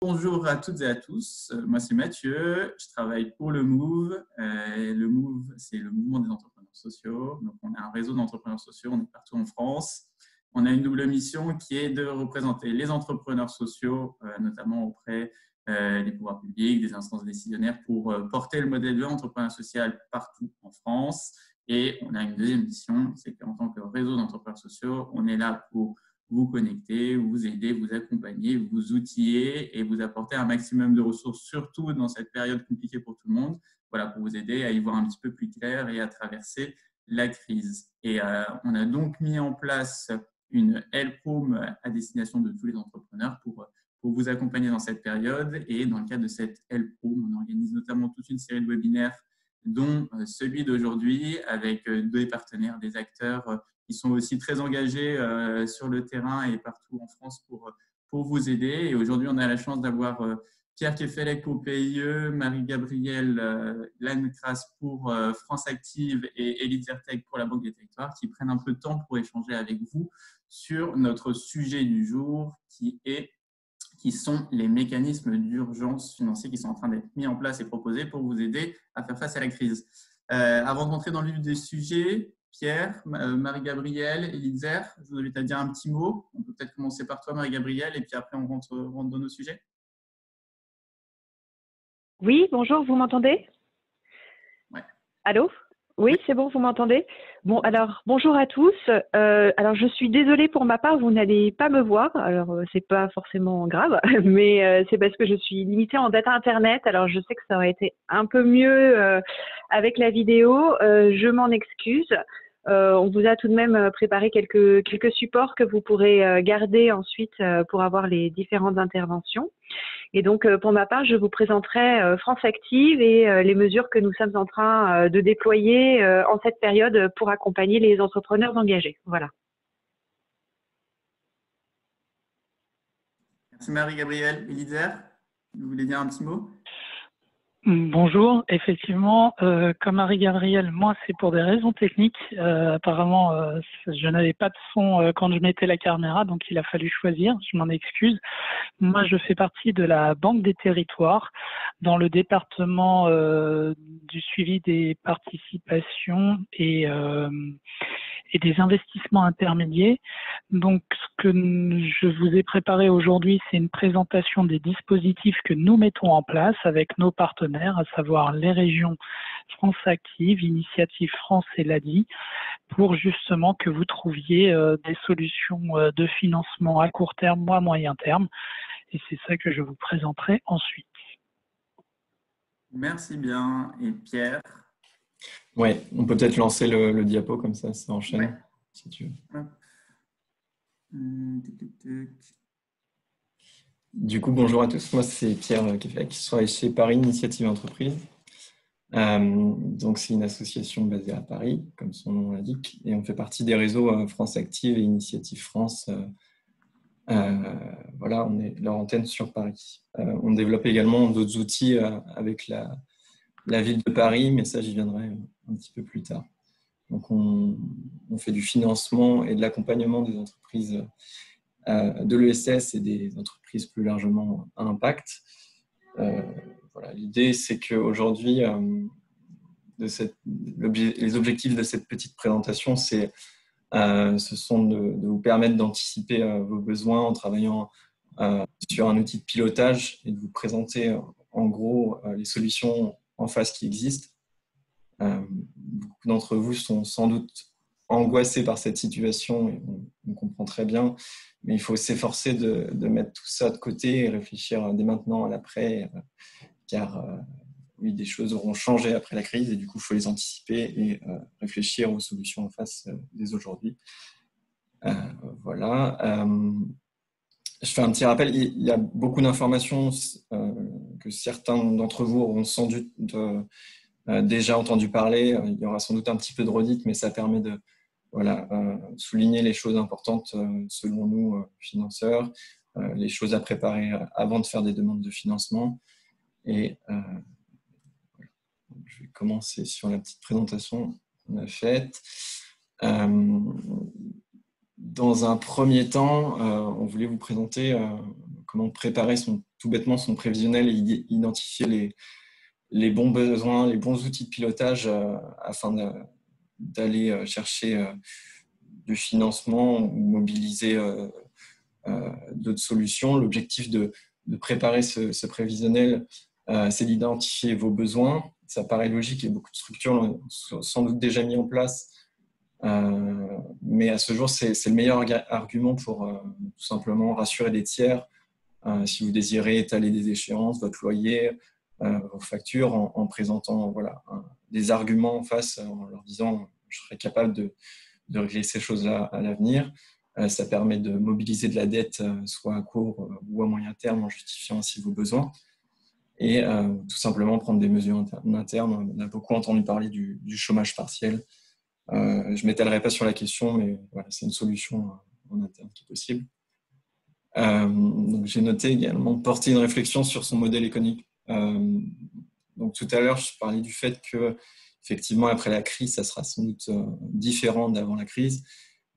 Bonjour à toutes et à tous, moi c'est Mathieu, je travaille pour le Move. Le Move, c'est le mouvement des entrepreneurs sociaux. Donc, on a un réseau d'entrepreneurs sociaux, on est partout en France. On a une double mission qui est de représenter les entrepreneurs sociaux, notamment auprès des pouvoirs publics, des instances décisionnaires, pour porter le modèle de l'entrepreneuriat social partout en France. Et on a une deuxième mission, c'est qu'en tant que réseau d'entrepreneurs sociaux, on est là pour vous connecter, vous aider, vous accompagner, vous outiller et vous apporter un maximum de ressources, surtout dans cette période compliquée pour tout le monde, voilà, pour vous aider à y voir un petit peu plus clair et à traverser la crise. Et on a donc mis en place une helproom à destination de tous les entrepreneurs pour vous accompagner dans cette période. Et dans le cadre de cette helproom, on organise notamment toute une série de webinaires, dont celui d'aujourd'hui, avec des partenaires, des acteurs qui sont aussi très engagés sur le terrain et partout en France pour vous aider. Et aujourd'hui, on a la chance d'avoir Pierre Kefelec au PIE, Marie-Gabrielle Lannecras pour France Active et Elite Zertec pour la Banque des Territoires, qui prennent un peu de temps pour échanger avec vous sur notre sujet du jour, qui sont les mécanismes d'urgence financiers qui sont en train d'être mis en place et proposés pour vous aider à faire face à la crise. Avant de rentrer dans le vif des sujets, Pierre, Marie-Gabrielle, Elitzer, je vous invite à dire un petit mot. On peut peut-être commencer par toi, Marie-Gabrielle, et puis après, on rentre dans nos sujets. Oui, bonjour, vous m'entendez? Ouais. Allô? Oui, c'est bon, vous m'entendez? Bon, alors, bonjour à tous. Alors, je suis désolée pour ma part, vous n'allez pas me voir. Alors, c'est pas forcément grave, mais c'est parce que je suis limitée en data Internet. Alors, je sais que ça aurait été un peu mieux avec la vidéo. Je m'en excuse. On vous a tout de même préparé quelques supports que vous pourrez garder ensuite pour avoir les différentes interventions. Et donc, pour ma part, je vous présenterai France Active et les mesures que nous sommes en train de déployer en cette période pour accompagner les entrepreneurs engagés. Voilà. Merci Marie-Gabrielle. Elitzer, vous voulez dire un petit mot? Bonjour, effectivement, comme Marie-Gabrielle, moi c'est pour des raisons techniques. Apparemment, je n'avais pas de son quand je mettais la caméra, donc il a fallu choisir, je m'en excuse. Moi je fais partie de la Banque des Territoires dans le département du suivi des participations et des investissements intermédiaires. Donc, ce que je vous ai préparé aujourd'hui, c'est une présentation des dispositifs que nous mettons en place avec nos partenaires, à savoir les régions France Active, Initiative France et l'ADI, pour justement que vous trouviez des solutions de financement à court terme ou à moyen terme. Et c'est ça que je vous présenterai ensuite. Merci bien. Et Pierre? Ouais, on peut peut-être lancer le diapo comme ça enchaîne, ouais, si tu veux. Du coup, bonjour à tous. Moi, c'est Pierre Kefelec, je travaille chez Paris Initiative Entreprise. Donc, c'est une association basée à Paris, comme son nom l'indique, et on fait partie des réseaux France Active et Initiative France. Voilà, on est leur antenne sur Paris. On développe également d'autres outils avec la ville de Paris, mais ça, j'y viendrai un petit peu plus tard. Donc, on fait du financement et de l'accompagnement des entreprises de l'ESS et des entreprises plus largement à impact. Voilà. L'idée, c'est qu'aujourd'hui, les objectifs de cette petite présentation, ce sont de vous permettre d'anticiper vos besoins en travaillant sur un outil de pilotage et de vous présenter en gros les solutions en face qui existent. Beaucoup d'entre vous sont sans doute angoissés par cette situation et on comprend très bien, mais il faut s'efforcer de mettre tout ça de côté et réfléchir dès maintenant à l'après, car oui, des choses auront changé après la crise et du coup il faut les anticiper et réfléchir aux solutions en face dès aujourd'hui. Voilà. Je fais un petit rappel, il y a beaucoup d'informations que certains d'entre vous auront sans doute déjà entendu parler. Il y aura sans doute un petit peu de redite, mais ça permet de souligner les choses importantes selon nous, financeurs, les choses à préparer avant de faire des demandes de financement. Et je vais commencer sur la petite présentation qu'on a faite. Dans un premier temps, on voulait vous présenter comment préparer tout bêtement son prévisionnel et identifier les bons besoins, les bons outils de pilotage afin d'aller chercher du financement ou mobiliser d'autres solutions. L'objectif de préparer ce prévisionnel, c'est d'identifier vos besoins. Ça paraît logique et beaucoup de structures l'ont sans doute déjà mis en place. Mais à ce jour, c'est le meilleur argument pour tout simplement rassurer des tiers. Si vous désirez étaler des échéances, votre loyer, vos factures, en présentant des arguments en face, en leur disant je serai capable de régler ces choses-là à l'avenir. Ça permet de mobiliser de la dette, soit à court ou à moyen terme, en justifiant ainsi vos besoins. Et tout simplement prendre des mesures internes. On a beaucoup entendu parler du chômage partiel. Je ne m'étalerai pas sur la question, mais voilà, c'est une solution en interne qui est possible. Donc j'ai noté également porter une réflexion sur son modèle économique. Donc tout à l'heure, je parlais du fait que effectivement, après la crise, ça sera sans doute différent d'avant la crise.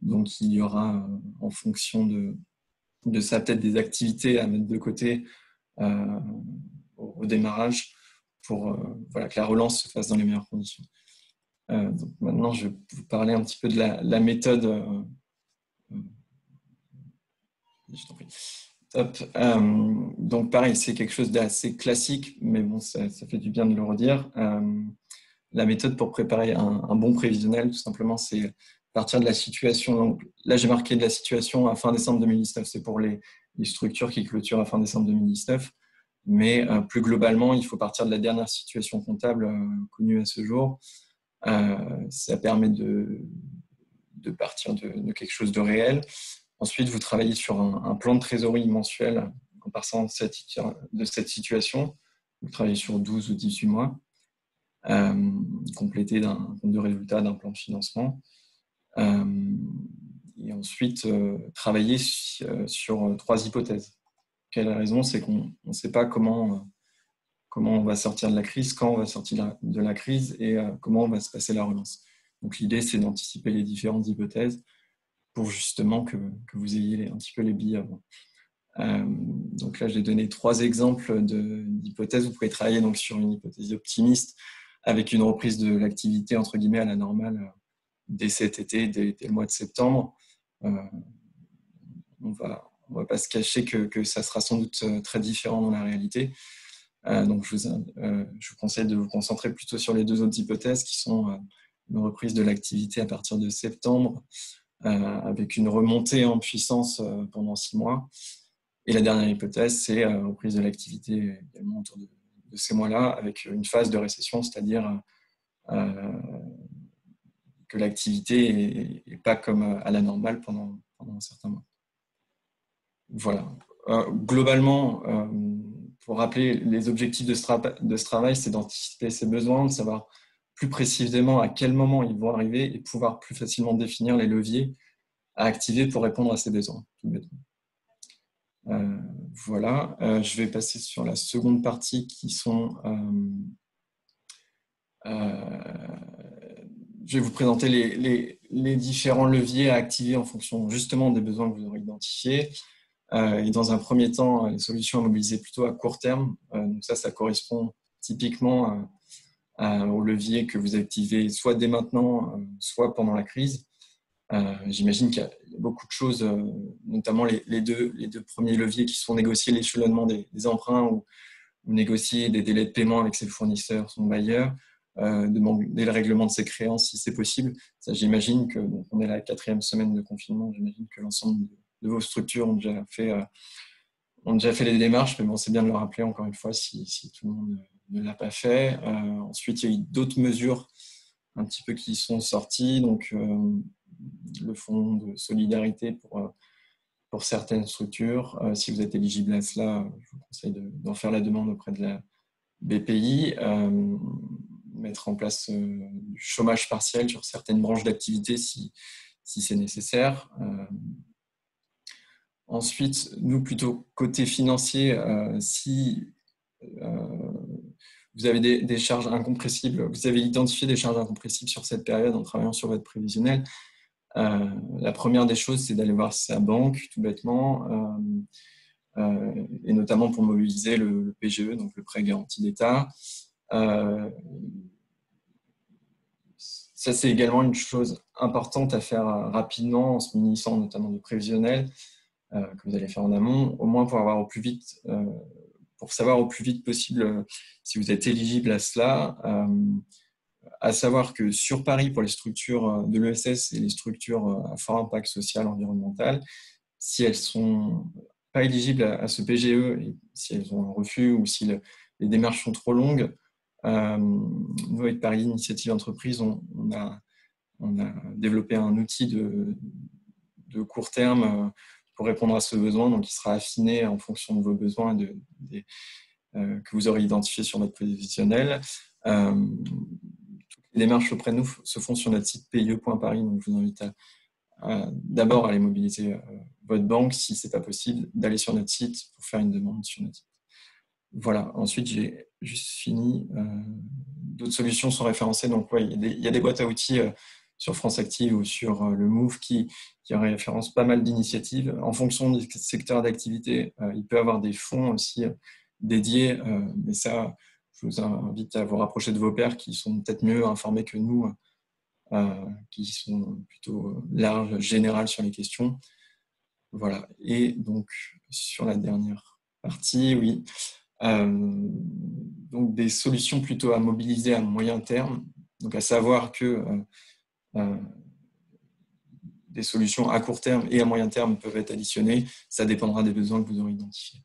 Donc il y aura, en fonction de ça, peut-être des activités à mettre de côté au démarrage pour que la relance se fasse dans les meilleures conditions. Donc maintenant, je vais vous parler un petit peu de la méthode. Je t'en prie. Top. Donc pareil, c'est quelque chose d'assez classique, mais bon, ça fait du bien de le redire. La méthode pour préparer un bon prévisionnel, tout simplement, c'est partir de la situation. Donc, là, j'ai marqué de la situation à fin décembre 2019. C'est pour les structures qui clôturent à fin décembre 2019. Mais plus globalement, il faut partir de la dernière situation comptable connue à ce jour. Ça permet de partir de quelque chose de réel. Ensuite, vous travaillez sur un plan de trésorerie mensuel en partant de cette situation. Vous travaillez sur 12 ou 18 mois, complété d'un compte de résultat, d'un plan de financement. Et ensuite, travailler sur 3 hypothèses. Quelle raison? C'est qu'on ne sait pas comment on va sortir de la crise, quand on va sortir de la crise et comment va se passer la relance. Donc l'idée, c'est d'anticiper les différentes hypothèses pour justement que vous ayez un petit peu les billes avant. Donc là, j'ai donné 3 exemples d'hypothèses. Vous pouvez travailler donc sur une hypothèse optimiste avec une reprise de l'activité entre guillemets à la normale dès cet été, dès le mois de septembre. On va pas se cacher que ça sera sans doute très différent dans la réalité. Donc je vous conseille de vous concentrer plutôt sur les 2 autres hypothèses qui sont une reprise de l'activité à partir de septembre avec une remontée en puissance pendant 6 mois. Et la dernière hypothèse, c'est reprise de l'activité également autour de ces mois-là avec une phase de récession, c'est-à-dire que l'activité n'est pas comme à la normale pendant un certain mois. Voilà. Globalement, pour rappeler les objectifs de ce travail, c'est d'anticiper ses besoins, de savoir plus précisément à quel moment ils vont arriver et pouvoir plus facilement définir les leviers à activer pour répondre à ces besoins. Tout bêtement. Voilà. Je vais passer sur la seconde partie qui sont... je vais vous présenter les différents leviers à activer en fonction justement des besoins que vous aurez identifiés. Et dans un premier temps, les solutions à mobiliser plutôt à court terme. Donc ça correspond typiquement aux leviers que vous activez soit dès maintenant, soit pendant la crise. J'imagine qu'il y a beaucoup de choses, notamment les deux premiers leviers qui sont négocier l'échelonnement des emprunts ou négocier des délais de paiement avec ses fournisseurs, son bailleur, demander le règlement de ses créances si c'est possible. Ça, j'imagine que on est à la 4e semaine de confinement. J'imagine que l'ensemble de vos structures ont déjà fait les démarches, mais bon, c'est bien de le rappeler encore une fois si tout le monde ne l'a pas fait. Ensuite, il y a eu d'autres mesures un petit peu qui sont sorties, donc le fonds de solidarité pour certaines structures. Si vous êtes éligible à cela, je vous conseille d'en faire la demande auprès de la BPI, mettre en place du chômage partiel sur certaines branches d'activité si c'est nécessaire. Ensuite, nous, plutôt côté financier, si vous avez des charges incompressibles, vous avez identifié des charges incompressibles sur cette période en travaillant sur votre prévisionnel, la première des choses, c'est d'aller voir sa banque, tout bêtement, et notamment pour mobiliser le PGE, donc le prêt garanti d'État. Ça, c'est également une chose importante à faire rapidement en se munissant notamment de prévisionnel que vous allez faire en amont, au moins pour avoir au plus vite, pour savoir au plus vite possible si vous êtes éligible à cela. À savoir que sur Paris, pour les structures de l'ESS et les structures à fort impact social, environnemental, si elles sont pas éligibles à ce PGE, et si elles ont un refus ou si les démarches sont trop longues, nous, avec Paris Initiative Entreprise, on a développé un outil de court terme pour répondre à ce besoin, donc il sera affiné en fonction de vos besoins que vous aurez identifiés sur votre prévisionnel. Les démarches auprès de nous se font sur notre site pie.paris, donc je vous invite à d'abord aller mobiliser votre banque, si ce n'est pas possible, d'aller sur notre site pour faire une demande sur notre site. Voilà, ensuite j'ai juste fini. D'autres solutions sont référencées, donc ouais, il y a des boîtes à outils sur France Active ou sur le Move qui référencent pas mal d'initiatives. En fonction du secteur d'activité, il peut y avoir des fonds aussi dédiés, mais ça, je vous invite à vous rapprocher de vos pairs qui sont peut-être mieux informés que nous, qui sont plutôt larges, générales sur les questions. Voilà. Et donc, sur la dernière partie, oui. Donc, des solutions plutôt à mobiliser à moyen terme. Donc, à savoir que des solutions à court terme et à moyen terme peuvent être additionnées. Ça dépendra des besoins que vous aurez identifiés.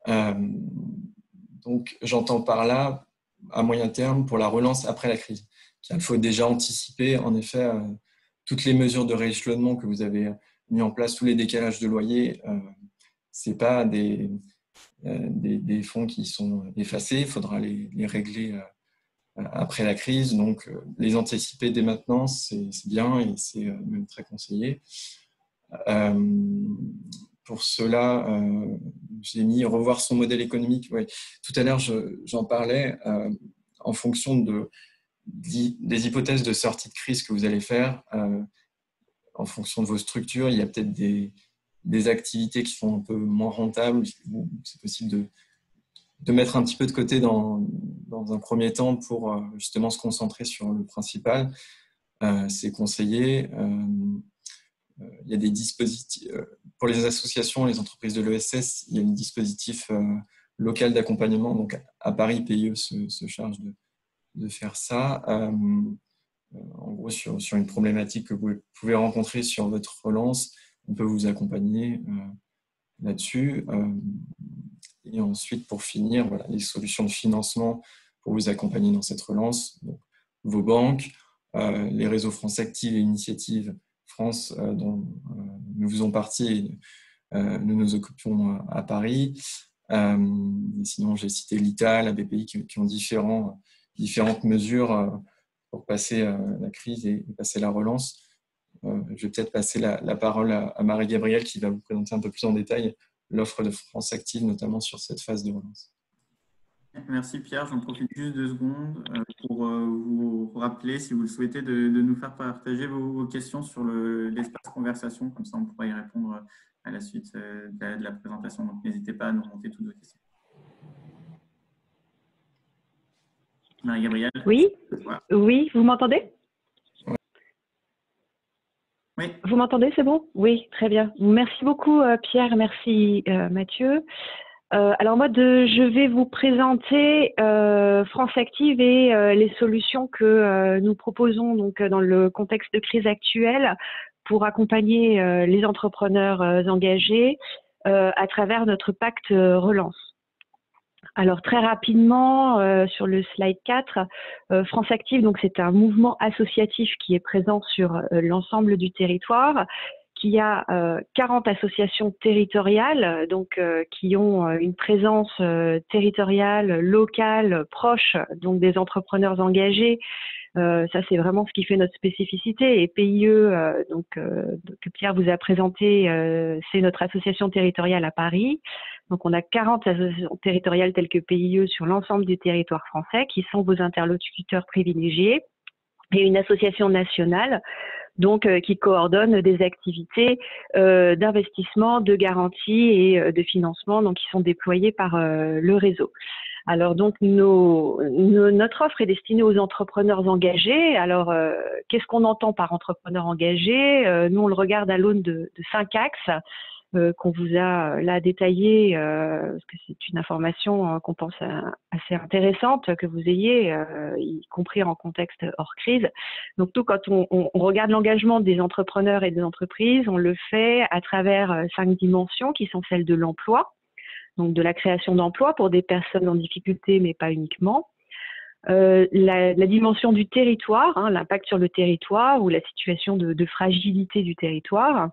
Donc, j'entends par là, à moyen terme, pour la relance après la crise. Il faut déjà anticiper, en effet, toutes les mesures de rééchelonnement que vous avez mis en place, tous les décalages de loyer. Ce n'est pas des fonds qui sont effacés, il faudra les régler après la crise. Donc, les anticiper dès maintenant, c'est bien et c'est même très conseillé. Pour cela, j'ai mis revoir son modèle économique. Ouais. Tout à l'heure, j'en parlais en fonction des hypothèses de sortie de crise que vous allez faire. En fonction de vos structures, il y a peut-être des activités qui sont un peu moins rentables. C'est possible de mettre un petit peu de côté dans un premier temps pour justement se concentrer sur le principal. C'est conseillé. Il y a des dispositifs pour les associations, les entreprises de l'ESS. Il y a un dispositif local d'accompagnement. Donc à Paris, PIE se charge de faire ça. En gros, sur une problématique que vous pouvez rencontrer sur votre relance, on peut vous accompagner là-dessus. Et ensuite, pour finir, voilà, les solutions de financement pour vous accompagner dans cette relance. Donc, vos banques, les réseaux France Active et Initiative France, dont nous faisons partie et nous nous occupions à Paris. Sinon, j'ai cité l'ITA, la BPI qui ont différentes mesures pour passer la crise et passer la relance. Je vais peut-être passer la parole à Marie-Gabrielle qui va vous présenter un peu plus en détail l'offre de France Active, notamment sur cette phase de relance. Merci Pierre, j'en profite juste 2 secondes pour vous rappeler, si vous le souhaitez, de nous faire partager vos questions sur l'espace conversation, comme ça on pourra y répondre à la suite de la présentation. Donc n'hésitez pas à nous remonter toutes vos questions. Marie-Gabrielle. Oui, voilà. Oui, vous m'entendez? Oui. Vous m'entendez, c'est bon? Oui, très bien. Merci beaucoup Pierre, merci Mathieu. Alors moi, je vais vous présenter France Active et les solutions que nous proposons donc dans le contexte de crise actuelle pour accompagner les entrepreneurs engagés à travers notre pacte relance. Alors très rapidement, sur le slide 4, France Active, donc c'est un mouvement associatif qui est présent sur l'ensemble du territoire, qui a 40 associations territoriales, donc qui ont une présence territoriale, locale, proche, donc des entrepreneurs engagés. Ça, c'est vraiment ce qui fait notre spécificité. Et PIE, que Pierre vous a présenté, c'est notre association territoriale à Paris. Donc, on a 40 associations territoriales telles que PIE sur l'ensemble du territoire français qui sont vos interlocuteurs privilégiés et une association nationale. donc qui coordonne des activités d'investissement, de garantie et de financement, donc qui sont déployées par le réseau. Alors donc notre offre est destinée aux entrepreneurs engagés. Alors qu'est-ce qu'on entend par entrepreneur engagé? Nous on le regarde à l'aune de 5 axes qu'on vous a là détaillé, parce que c'est une information qu'on pense assez intéressante que vous ayez, y compris en contexte hors crise. Donc nous, quand on regarde l'engagement des entrepreneurs et des entreprises, on le fait à travers 5 dimensions qui sont celles de l'emploi, donc de la création d'emplois pour des personnes en difficulté, mais pas uniquement. La dimension du territoire, hein, l'impact sur le territoire ou la situation de fragilité du territoire.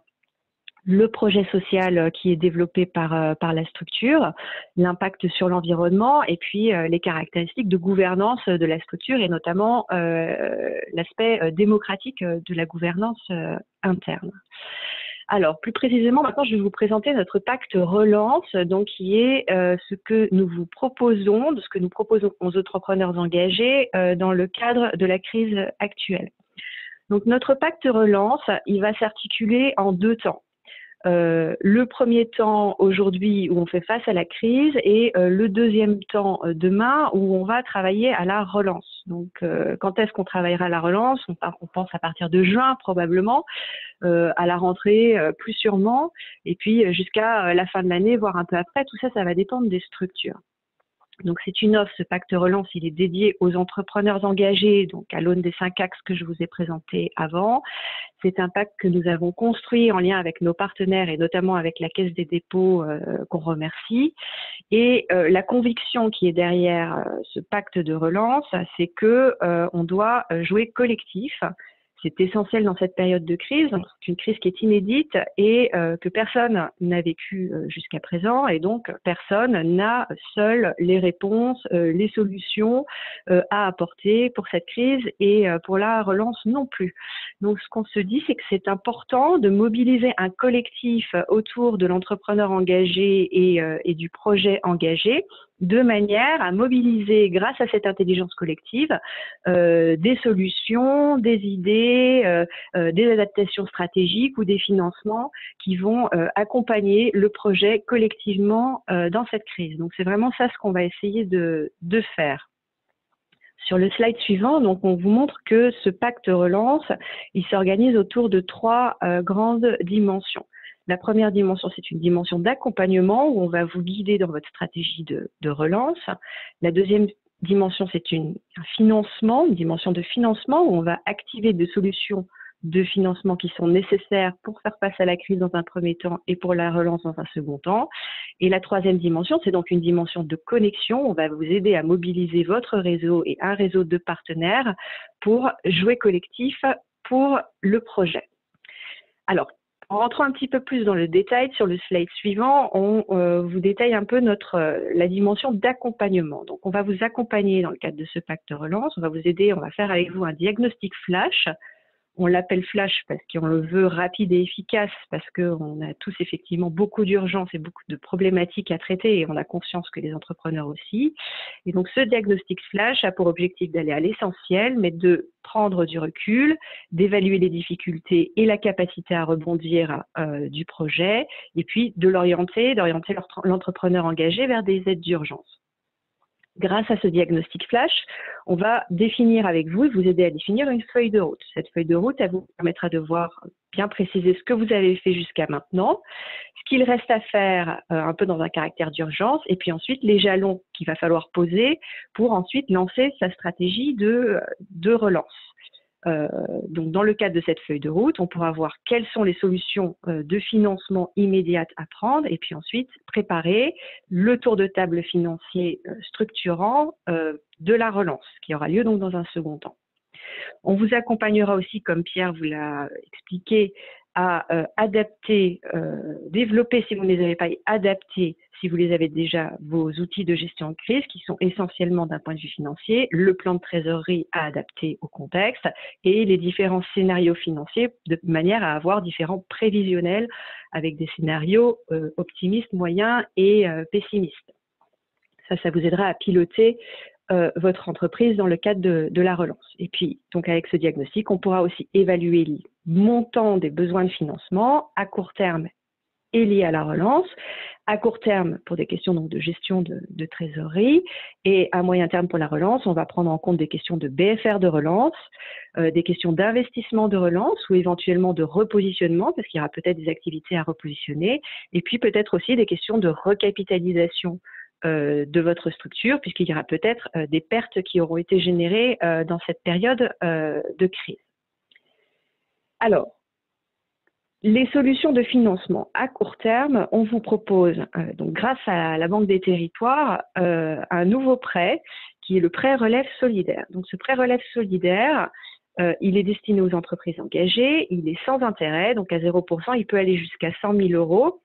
Le projet social qui est développé par la structure, l'impact sur l'environnement et puis les caractéristiques de gouvernance de la structure et notamment l'aspect démocratique de la gouvernance interne. Alors, plus précisément, maintenant, je vais vous présenter notre pacte relance, donc qui est ce que nous vous proposons, de ce que nous proposons aux entrepreneurs engagés dans le cadre de la crise actuelle. Donc, notre pacte relance, il va s'articuler en 2 temps. Le premier temps aujourd'hui où on fait face à la crise et le deuxième temps demain où on va travailler à la relance. Donc, quand est-ce qu'on travaillera à la relance? On pense à partir de juin probablement, à la rentrée plus sûrement, et puis jusqu'à la fin de l'année, voire un peu après. Tout ça, ça va dépendre des structures. Donc, c'est une offre, ce pacte relance, il est dédié aux entrepreneurs engagés, donc à l'aune des 5 axes que je vous ai présentés avant. C'est un pacte que nous avons construit en lien avec nos partenaires et notamment avec la Caisse des dépôts qu'on remercie. Et la conviction qui est derrière ce pacte de relance, c'est que on doit jouer collectif. C'est essentiel dans cette période de crise, c'est une crise qui est inédite et que personne n'a vécu jusqu'à présent et donc personne n'a seul les réponses, les solutions à apporter pour cette crise et pour la relance non plus. Donc ce qu'on se dit, c'est que c'est important de mobiliser un collectif autour de l'entrepreneur engagé et du projet engagé, de manière à mobiliser, grâce à cette intelligence collective, des solutions, des idées, des adaptations stratégiques ou des financements qui vont accompagner le projet collectivement dans cette crise. Donc, c'est vraiment ça ce qu'on va essayer de faire. Sur le slide suivant, donc on vous montre que ce pacte relance, il s'organise autour de 3 grandes dimensions. La première dimension, c'est une dimension d'accompagnement où on va vous guider dans votre stratégie de relance. La deuxième dimension, c'est un financement, une dimension de financement où on va activer des solutions de financement qui sont nécessaires pour faire face à la crise dans un premier temps et pour la relance dans un second temps. Et la troisième dimension, c'est donc une dimension de connexion. On va vous aider à mobiliser votre réseau et un réseau de partenaires pour jouer collectif pour le projet. Alors, en rentrant un petit peu plus dans le détail, sur le slide suivant, on vous détaille un peu la dimension d'accompagnement. Donc, on va vous accompagner dans le cadre de ce pacte relance, on va vous aider, on va faire avec vous un diagnostic flash. On l'appelle flash parce qu'on le veut rapide et efficace, parce qu'on a tous effectivement beaucoup d'urgences et beaucoup de problématiques à traiter et on a conscience que les entrepreneurs aussi. Et donc ce diagnostic flash a pour objectif d'aller à l'essentiel, mais de prendre du recul, d'évaluer les difficultés et la capacité à rebondir du projet, et puis d'orienter l'entrepreneur engagé vers des aides d'urgence. Grâce à ce diagnostic flash, on va définir avec vous et vous aider à définir une feuille de route. Cette feuille de route, elle vous permettra de voir bien préciser ce que vous avez fait jusqu'à maintenant, ce qu'il reste à faire un peu dans un caractère d'urgence, et puis ensuite les jalons qu'il va falloir poser pour ensuite lancer sa stratégie de relance. Donc, dans le cadre de cette feuille de route, on pourra voir quelles sont les solutions de financement immédiates à prendre et puis ensuite préparer le tour de table financier structurant de la relance qui aura lieu donc dans un second temps. On vous accompagnera aussi, comme Pierre vous l'a expliqué, à adapter, développer si vous ne les avez pas, adapter si vous les avez déjà vos outils de gestion de crise qui sont essentiellement d'un point de vue financier, le plan de trésorerie à adapter au contexte et les différents scénarios financiers de manière à avoir différents prévisionnels avec des scénarios optimistes, moyens et pessimistes. Ça vous aidera à piloter votre entreprise dans le cadre de la relance. Et puis, donc avec ce diagnostic, on pourra aussi évaluer le montant des besoins de financement à court terme et liés à la relance, à court terme pour des questions donc, de gestion de trésorerie, et à moyen terme pour la relance, on va prendre en compte des questions de BFR de relance, des questions d'investissement de relance ou éventuellement de repositionnement, parce qu'il y aura peut-être des activités à repositionner, et puis peut-être aussi des questions de recapitalisation de votre structure, puisqu'il y aura peut-être des pertes qui auront été générées dans cette période de crise. Alors, les solutions de financement à court terme, on vous propose, donc grâce à la Banque des Territoires, un nouveau prêt qui est le prêt relève solidaire. Donc ce prêt relève solidaire, il est destiné aux entreprises engagées, il est sans intérêt, donc à 0%, il peut aller jusqu'à 100 000 euros.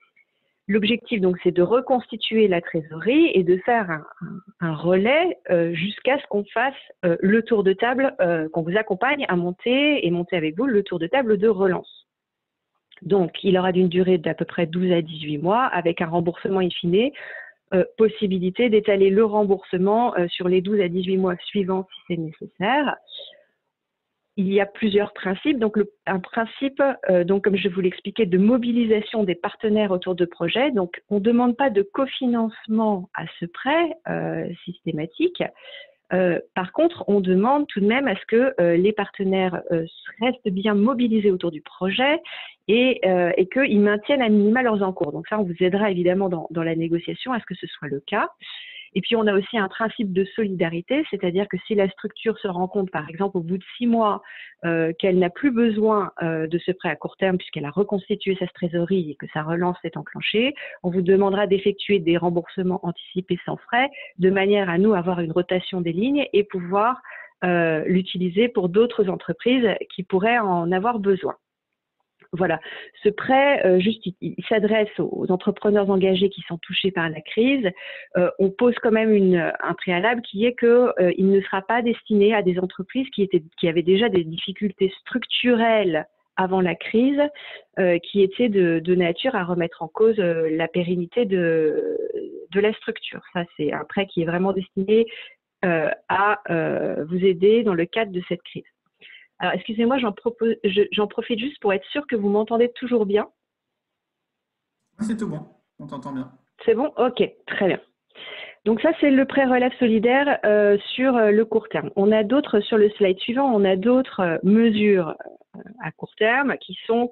L'objectif, donc, c'est de reconstituer la trésorerie et de faire un relais jusqu'à ce qu'on fasse le tour de table, qu'on vous accompagne à monter et monter avec vous le tour de table de relance. Donc, il aura d'une durée d'à peu près 12 à 18 mois avec un remboursement in fine, possibilité d'étaler le remboursement sur les 12 à 18 mois suivants si c'est nécessaire. Il y a plusieurs principes. Donc, un principe, donc, comme je vous l'expliquais, de mobilisation des partenaires autour de projets. Donc, on ne demande pas de cofinancement à ce prêt systématique. Par contre, on demande tout de même à ce que les partenaires restent bien mobilisés autour du projet et qu'ils maintiennent à minima leurs encours. Donc ça, on vous aidera évidemment dans la négociation à ce que ce soit le cas. Et puis, on a aussi un principe de solidarité, c'est-à-dire que si la structure se rend compte, par exemple, au bout de 6 mois, qu'elle n'a plus besoin de ce prêt à court terme puisqu'elle a reconstitué sa trésorerie et que sa relance est enclenchée, on vous demandera d'effectuer des remboursements anticipés sans frais, de manière à nous avoir une rotation des lignes et pouvoir l'utiliser pour d'autres entreprises qui pourraient en avoir besoin. Voilà, ce prêt, il s'adresse aux entrepreneurs engagés qui sont touchés par la crise. On pose quand même un préalable qui est qu'il ne sera pas destiné à des entreprises qui avaient déjà des difficultés structurelles avant la crise, qui étaient de nature à remettre en cause la pérennité de la structure. Ça, c'est un prêt qui est vraiment destiné à vous aider dans le cadre de cette crise. Alors, excusez-moi, j'en profite juste pour être sûr que vous m'entendez toujours bien. C'est tout bon, on t'entend bien. C'est bon? Ok, très bien. Donc ça, c'est le prêt relève solidaire sur le court terme. On a d'autres, sur le slide suivant, on a d'autres mesures à court terme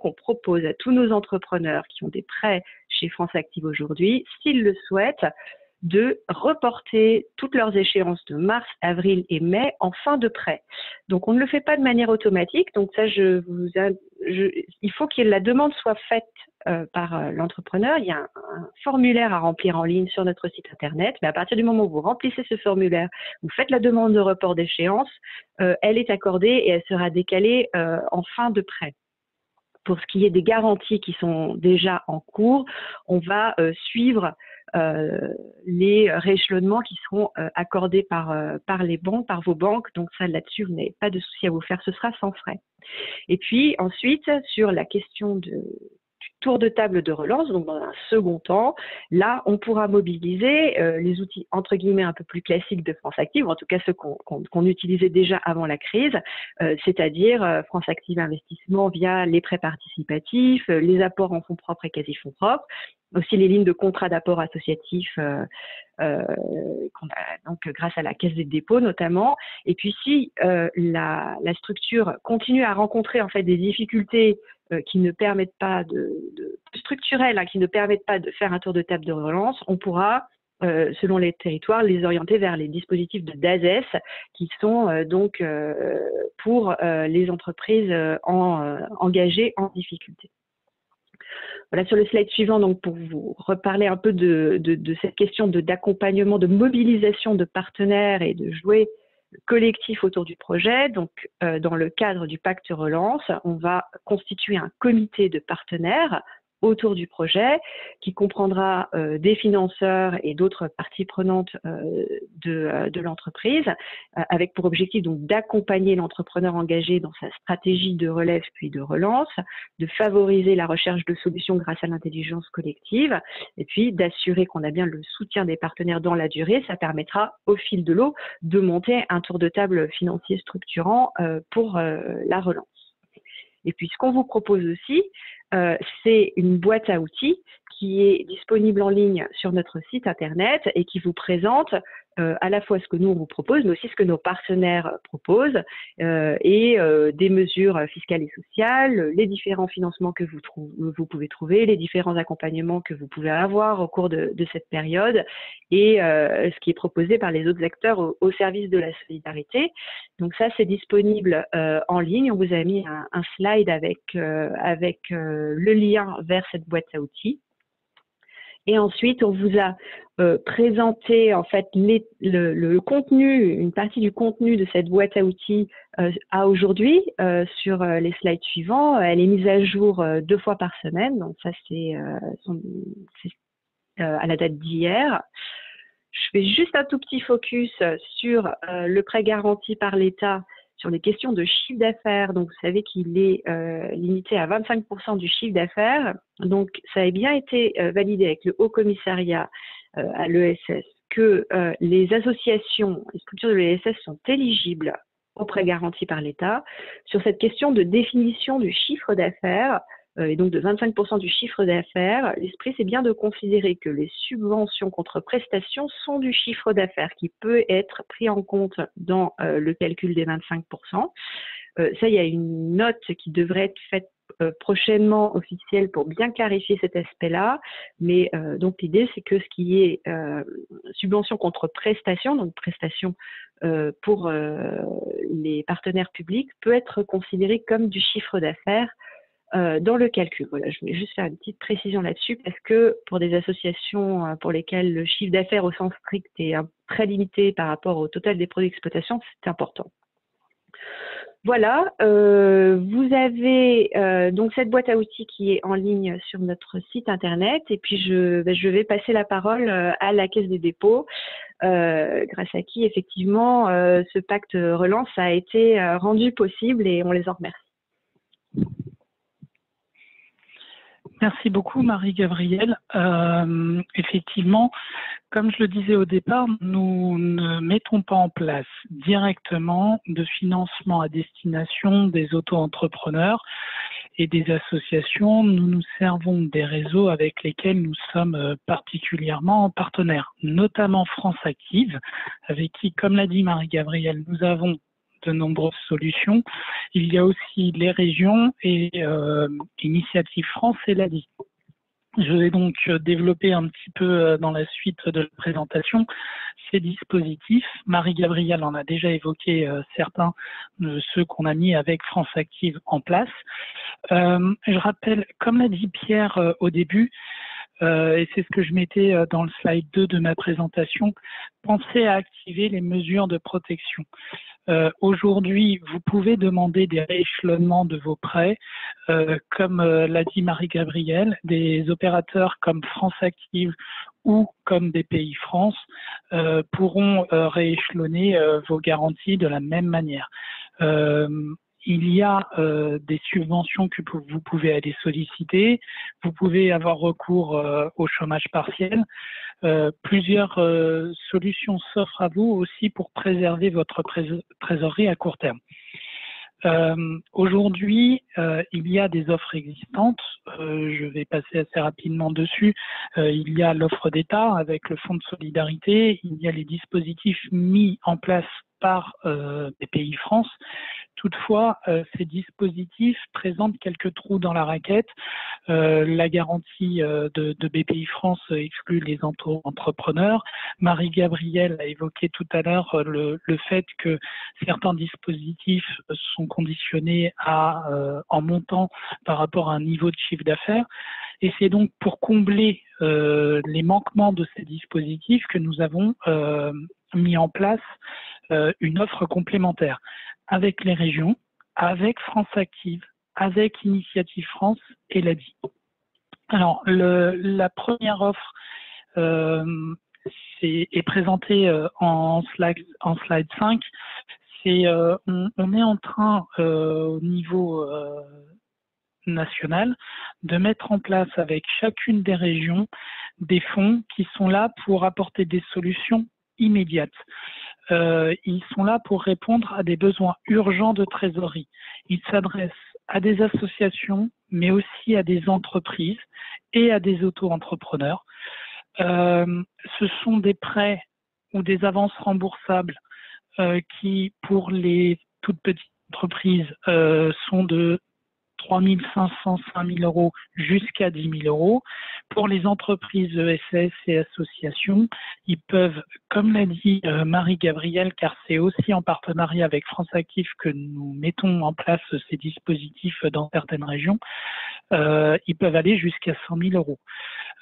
qu'on propose à tous nos entrepreneurs qui ont des prêts chez France Active aujourd'hui, s'ils le souhaitent, de reporter toutes leurs échéances de mars, avril et mai en fin de prêt. Donc, on ne le fait pas de manière automatique. Donc, ça, il faut que la demande soit faite par l'entrepreneur. Il y a un formulaire à remplir en ligne sur notre site Internet. Mais à partir du moment où vous remplissez ce formulaire, vous faites la demande de report d'échéance, elle est accordée et elle sera décalée en fin de prêt. Pour ce qui est des garanties qui sont déjà en cours, on va suivre les rééchelonnements qui seront accordés par les banques, par vos banques. Donc ça, là-dessus, vous n'avez pas de souci à vous faire, ce sera sans frais. Et puis ensuite, sur la question du tour de table de relance, donc dans un second temps, là, on pourra mobiliser les outils entre guillemets un peu plus classiques de France Active, ou en tout cas ceux qu'on utilisait déjà avant la crise, c'est-à-dire France Active Investissement via les prêts participatifs, les apports en fonds propres et quasi-fonds propres, aussi les lignes de contrat d'apport associatif qu'on a donc grâce à la Caisse des dépôts notamment. Et puis si la structure continue à rencontrer en fait des difficultés qui ne permettent pas structurelles, qui ne permettent pas de faire un tour de table de relance, on pourra, selon les territoires, les orienter vers les dispositifs de DASES qui sont donc pour les entreprises engagées en difficulté. Voilà, sur le slide suivant, donc pour vous reparler un peu de cette question d'accompagnement, de mobilisation de partenaires et de jouer collectif autour du projet. Donc, dans le cadre du pacte relance, on va constituer un comité de partenaires autour du projet, qui comprendra des financeurs et d'autres parties prenantes de l'entreprise, avec pour objectif donc d'accompagner l'entrepreneur engagé dans sa stratégie de relève puis de relance, de favoriser la recherche de solutions grâce à l'intelligence collective, et puis d'assurer qu'on a bien le soutien des partenaires dans la durée. Ça permettra au fil de l'eau de monter un tour de table financier structurant pour la relance. Et puis, ce qu'on vous propose aussi, c'est une boîte à outils qui est disponible en ligne sur notre site Internet et qui vous présente à la fois ce que nous, on vous propose, mais aussi ce que nos partenaires proposent, et des mesures fiscales et sociales, les différents financements que vous pouvez trouver, les différents accompagnements que vous pouvez avoir au cours de cette période, et ce qui est proposé par les autres acteurs au service de la solidarité. Donc ça, c'est disponible en ligne. On vous a mis un slide avec le lien vers cette boîte à outils. Et ensuite, on vous a présenté en fait le contenu, une partie du contenu de cette boîte à outils à aujourd'hui sur les slides suivants. Elle est mise à jour 2 fois par semaine, donc ça c'est à la date d'hier. Je fais juste un tout petit focus sur le prêt garanti par l'État, sur les questions de chiffre d'affaires. Donc, vous savez qu'il est limité à 25% du chiffre d'affaires. Donc, ça a bien été validé avec le Haut Commissariat à l'ESS que les associations, les structures de l'ESS sont éligibles au prêt garanti par l'État. Sur cette question de définition du chiffre d'affaires, et donc de 25% du chiffre d'affaires, l'esprit, c'est bien de considérer que les subventions contre prestations sont du chiffre d'affaires qui peut être pris en compte dans le calcul des 25%. Ça, il y a une note qui devrait être faite prochainement officielle pour bien clarifier cet aspect-là. Mais donc, l'idée, c'est que ce qui est subvention contre prestation, donc prestation pour les partenaires publics, peut être considéré comme du chiffre d'affaires dans le calcul. Voilà, je voulais juste faire une petite précision là-dessus parce que pour des associations pour lesquelles le chiffre d'affaires au sens strict est très limité par rapport au total des produits d'exploitation, c'est important. Voilà, vous avez donc cette boîte à outils qui est en ligne sur notre site internet, et puis je vais passer la parole à la Caisse des dépôts, grâce à qui effectivement ce pacte relance a été rendu possible, et on les en remercie. Merci beaucoup Marie-Gabrielle. Effectivement, comme je le disais au départ, nous ne mettons pas en place directement de financement à destination des auto-entrepreneurs et des associations. Nous nous servons des réseaux avec lesquels nous sommes particulièrement partenaires, notamment France Active, avec qui, comme l'a dit Marie-Gabrielle, nous avons de nombreuses solutions. Il y a aussi les régions et Initiative France et l'ADI. Je vais donc développer un petit peu dans la suite de la présentation ces dispositifs. Marie-Gabrielle en a déjà évoqué certains de ceux qu'on a mis avec France Active en place. Je rappelle, comme l'a dit Pierre au début, et c'est ce que je mettais dans le slide 2 de ma présentation, pensez à activer les mesures de protection. Aujourd'hui, vous pouvez demander des rééchelonnements de vos prêts, comme l'a dit Marie-Gabrielle, des opérateurs comme France Active ou comme BPI France pourront rééchelonner vos garanties de la même manière. Il y a des subventions que vous pouvez aller solliciter. Vous pouvez avoir recours au chômage partiel. Plusieurs solutions s'offrent à vous aussi pour préserver votre trésorerie à court terme. Aujourd'hui, il y a des offres existantes. Je vais passer assez rapidement dessus. Il y a l'offre d'État avec le Fonds de solidarité. Il y a les dispositifs mis en place par BPI France. Toutefois, ces dispositifs présentent quelques trous dans la raquette. La garantie de BPI France exclut les entrepreneurs. Marie-Gabrielle a évoqué tout à l'heure le fait que certains dispositifs sont conditionnés en montant par rapport à un niveau de chiffre d'affaires. Et c'est donc pour combler les manquements de ces dispositifs que nous avons mis en place une offre complémentaire avec les régions, avec France Active, avec Initiative France et l'ADI. Alors, la première offre est présentée en slide 5. On est en train, au niveau national, de mettre en place avec chacune des régions des fonds qui sont là pour apporter des solutions immédiates. Ils sont là pour répondre à des besoins urgents de trésorerie. Ils s'adressent à des associations, mais aussi à des entreprises et à des auto-entrepreneurs. Ce sont des prêts ou des avances remboursables qui, pour les toutes petites entreprises, sont de 3 500, 5 000 euros jusqu'à 10 000 euros. Pour les entreprises ESS et associations, ils peuvent, comme l'a dit Marie-Gabrielle, car c'est aussi en partenariat avec France Active que nous mettons en place ces dispositifs dans certaines régions, ils peuvent aller jusqu'à 100 000 euros.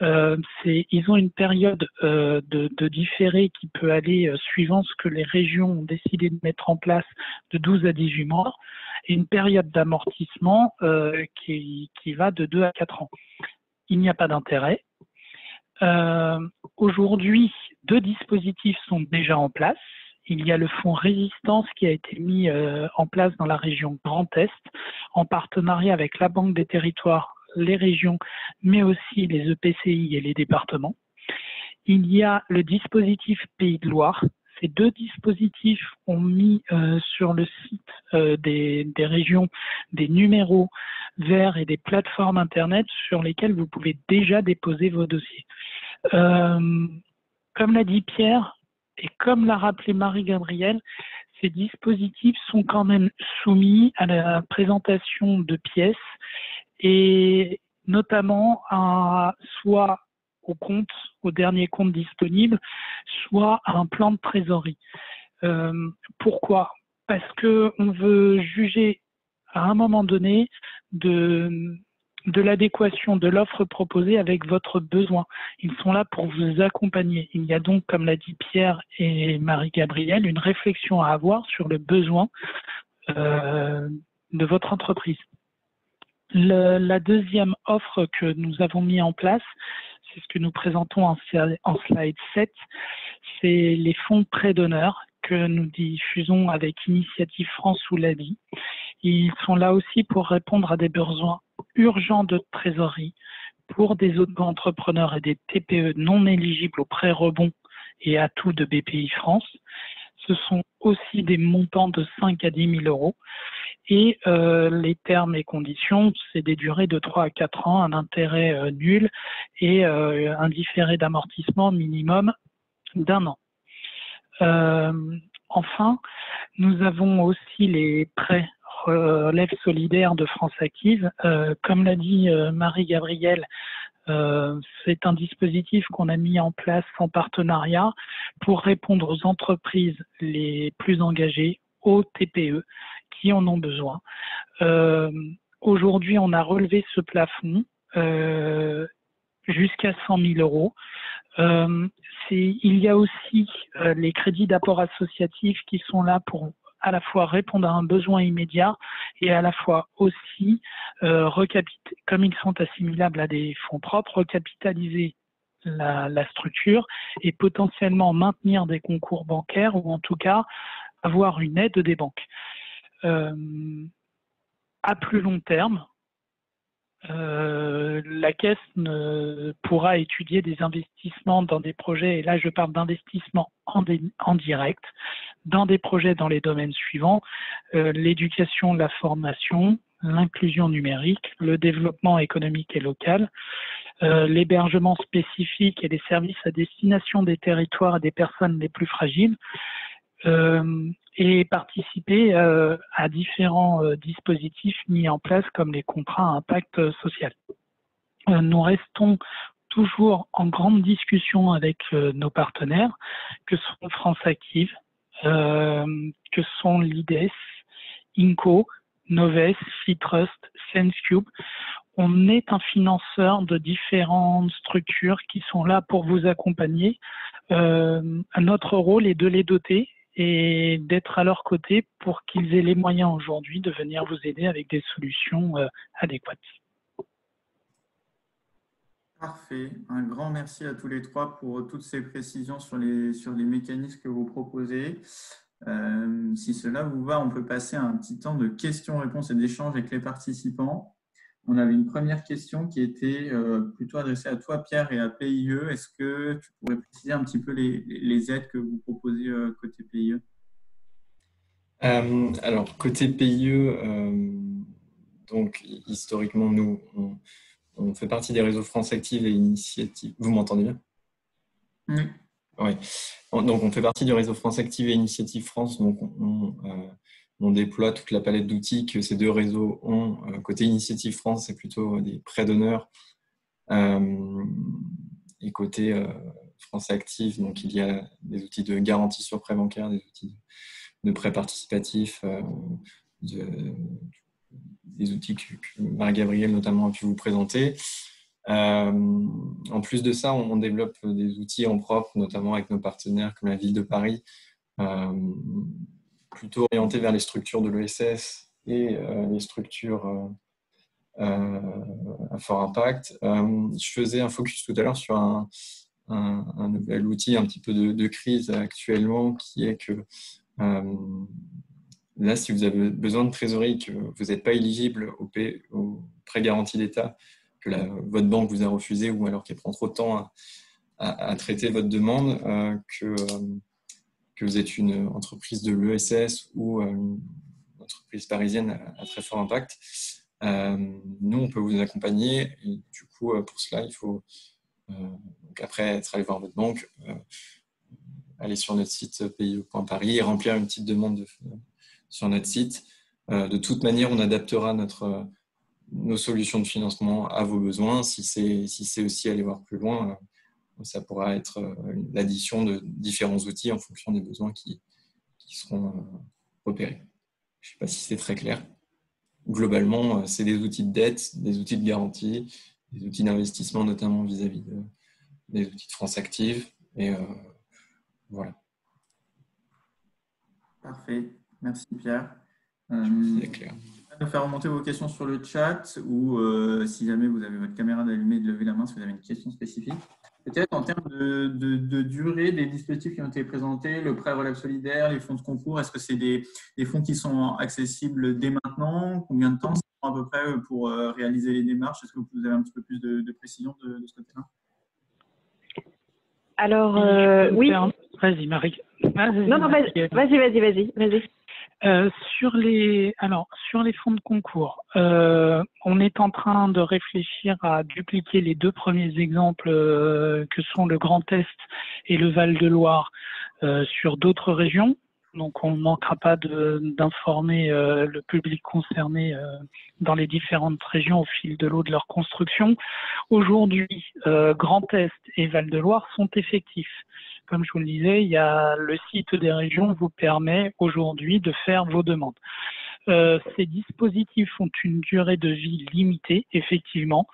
Ils ont une période de différé qui peut aller, suivant ce que les régions ont décidé de mettre en place, de 12 à 18 mois, et une période d'amortissement qui va de 2 à 4 ans. Il n'y a pas d'intérêt. Aujourd'hui, 2 dispositifs sont déjà en place. Il y a le fonds Résistance qui a été mis en place dans la région Grand Est en partenariat avec la Banque des Territoires, les régions, mais aussi les EPCI et les départements. Il y a le dispositif Pays de Loire. Ces 2 dispositifs ont mis sur le site des régions des numéros verts et des plateformes Internet sur lesquelles vous pouvez déjà déposer vos dossiers. Comme l'a dit Pierre et comme l'a rappelé Marie-Gabrielle, ces dispositifs sont quand même soumis à la présentation de pièces et notamment soit au dernier compte disponible, soit à un plan de trésorerie. Pourquoi? Parce qu'on veut juger à un moment donné de l'adéquation de l'offre proposée avec votre besoin. Ils sont là pour vous accompagner. Il y a donc, comme l'a dit Pierre et Marie-Gabrielle, une réflexion à avoir sur le besoin de votre entreprise. La deuxième offre que nous avons mis en place, c'est ce que nous présentons en slide 7, c'est les fonds prêts d'honneur que nous diffusons avec Initiative France ou l'ABI. Ils sont là aussi pour répondre à des besoins urgents de trésorerie pour des auto-entrepreneurs et des TPE non éligibles aux prêts rebonds et atouts de BPI France. Ce sont aussi des montants de 5 à 10 000 euros. Et les termes et conditions, c'est des durées de 3 à 4 ans, un intérêt nul et un différé d'amortissement minimum d'1 an. Enfin, nous avons aussi les prêts relève solidaire de France Active. Comme l'a dit Marie-Gabrielle, c'est un dispositif qu'on a mis en place en partenariat pour répondre aux entreprises les plus engagées, aux TPE qui en ont besoin. Aujourd'hui, on a relevé ce plafond jusqu'à 100 000 euros. Il y a aussi les crédits d'apport associatif qui sont là pour à la fois répondre à un besoin immédiat et à la fois aussi, comme ils sont assimilables à des fonds propres, recapitaliser la structure et potentiellement maintenir des concours bancaires ou en tout cas avoir une aide des banques. À plus long terme, la Caisse pourra étudier des investissements dans des projets, et là je parle d'investissements en direct, dans des projets dans les domaines suivants, l'éducation, la formation, l'inclusion numérique, le développement économique et local, l'hébergement spécifique et les services à destination des territoires et des personnes les plus fragiles, et participer à différents dispositifs mis en place comme les contrats à impact social. Nous restons toujours en grande discussion avec nos partenaires, que sont France Active, que sont l'IDES, INCO, Noves, Fitrust, SenseCube. On est un financeur de différentes structures qui sont là pour vous accompagner. Notre rôle est de les doter et d'être à leur côté pour qu'ils aient les moyens aujourd'hui de venir vous aider avec des solutions adéquates. Parfait. Un grand merci à tous les trois pour toutes ces précisions sur les mécanismes que vous proposez. Si cela vous va, on peut passer à un petit temps de questions-réponses et d'échanges avec les participants. On avait une première question qui était plutôt adressée à toi, Pierre, et à PIE. Est-ce que tu pourrais préciser un petit peu les aides que vous proposez côté PIE? Alors, côté PIE, donc historiquement, nous, on fait partie des réseaux France Active et Initiative. Vous m'entendez bien? Oui. Oui. Donc, on fait partie du réseau France Active et Initiative France. Donc, on déploie toute la palette d'outils que ces deux réseaux ont. Côté Initiative France, c'est plutôt des prêts d'honneur. Et côté France Active, donc, il y a des outils de garantie sur prêt bancaire, des outils de prêts participatifs, des outils que Marie-Gabrielle notamment a pu vous présenter. En plus de ça, on développe des outils en propre, notamment avec nos partenaires comme la Ville de Paris, plutôt orientés vers les structures de l'ESS et les structures à fort impact. Je faisais un focus tout à l'heure sur un nouvel outil un petit peu de crise actuellement, qui est que là, si vous avez besoin de trésorerie, que vous n'êtes pas éligible au prêt garanti d'État, que votre banque vous a refusé, ou alors qu'elle prend trop de temps à traiter votre demande, que vous êtes une entreprise de l'ESS ou une entreprise parisienne à très fort impact, nous, on peut vous accompagner. Et du coup, pour cela, il faut, donc après être allé voir votre banque, aller sur notre site pie.paris et remplir une petite demande sur notre site. De toute manière, on adaptera nos solutions de financement à vos besoins. Si c'est aussi aller voir plus loin, ça pourra être l'addition de différents outils en fonction des besoins qui seront repérés. Je ne sais pas si c'est très clair. Globalement, c'est des outils de dette, des outils de garantie, des outils d'investissement, notamment vis-à-vis des outils de France Active. Et voilà. Parfait. Merci, Pierre. C'est clair. De faire remonter vos questions sur le chat, ou si jamais vous avez votre caméra d'allumée, de lever la main si vous avez une question spécifique. Peut-être en termes de durée des dispositifs qui ont été présentés, le prêt relève solidaire, les fonds de concours, est-ce que c'est des fonds qui sont accessibles dès maintenant? Combien de temps ça prend à peu près pour réaliser les démarches? Est-ce que vous avez un petit peu plus de précision de ce côté-là? Alors, oui. Vas-y, Marie. Non, vas-y. Sur les fonds de concours, on est en train de réfléchir à dupliquer les deux premiers exemples que sont le Grand Est et le Val-de-Loire sur d'autres régions. Donc, on ne manquera pas d'informer le public concerné dans les différentes régions au fil de l'eau de leur construction. Aujourd'hui, Grand Est et Val-de-Loire sont effectifs. Comme je vous le disais, le site des régions vous permet aujourd'hui de faire vos demandes. Ces dispositifs ont une durée de vie limitée, effectivement.